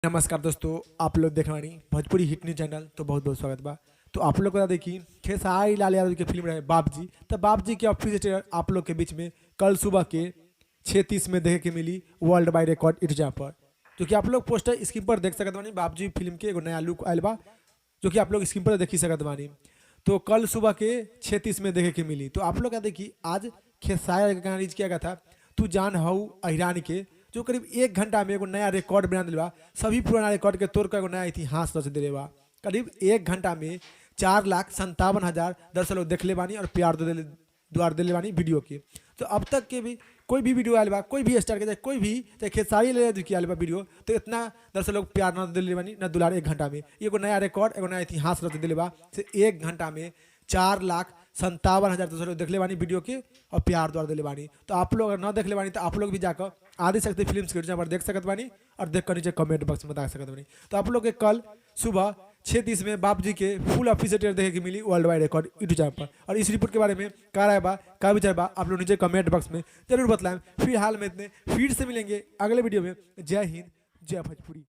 नमस्कार दोस्तों, आप लोग देख रहे हैं भोजपुरी हिट न्यूज चैनल। तो बहुत बहुत स्वागत बा। तो आप लोग को बता दें कि खेसारी लाल यादव की फिल्म रहे बाप जी। तो बाप जी के ऑफिशियल ट्रेलर आप लोग के बीच में कल सुबह के 6:30 में देखे के मिली वर्ल्ड वाइड रिकॉर्ड यूट्यूब पर। जो कि आप लोग पोस्टर स्क्रीन पर देख सकते बानी। बाप जी फिल्म के एगो नया लुक आयल बा, जो कि आप लोग स्क्रीन पर देख ही सकते बानी। तो कल सुबह के 6:30 में देखे के मिली। तो आप लोग कहते कि आज खेसारी का गाना रिलीज किया गया था, तू जान हऊ अहिरान के, जो करीब 1 घंटा में एगो नया रिकॉर्ड बना दिल बा। सभी पुराना रिकॉर्ड के तोड़ कर एगो नया इतिहास रच दिले बा। करीब 1 घंटा में 4,57,000 दर्शक लोग देखले बानी और प्यार द्वार दिले बानी वीडियो के। तो अब तक के भी कोई भी वीडियो आयल बा, कोई भी स्टार के चाहे कोई भी चाहे खेसारी ले की आयल बा वीडियो, तो इतना दर्शक लोग प्यार न दिले बानी न दुलार 1 घंटा में। एगो नया रिकॉर्ड एगो नया इतिहास रच दिले बा से 1 घंटा में 4,57,000 दर्शक लोग देखले बानी वीडियो के और प्यार द्वार दिले बानी। तो आप लोग अगर न देखले बानी तो आप लोग भी जाकर आदि शक्ति फिल्म के पर देख सकते बानी और देख कर नीचे कमेंट बॉक्स में बता सकते बानी। तो आप लोग के कल सुबह 6:30 में बाप जी के फुल ऑफिशियल ट्रेलर देखे की मिली world wide record YouTube channel पर। और इस रिपोर्ट के बारे में क्या राय बा, क्या विचार बा, आप लोग नीचे कमेंट बॉक्स में जरूर बतलाएं। फिलहाल में इतने, फिर से मिलेंगे अगले वीडियो में। जय हिंद, जय भोजपुरी।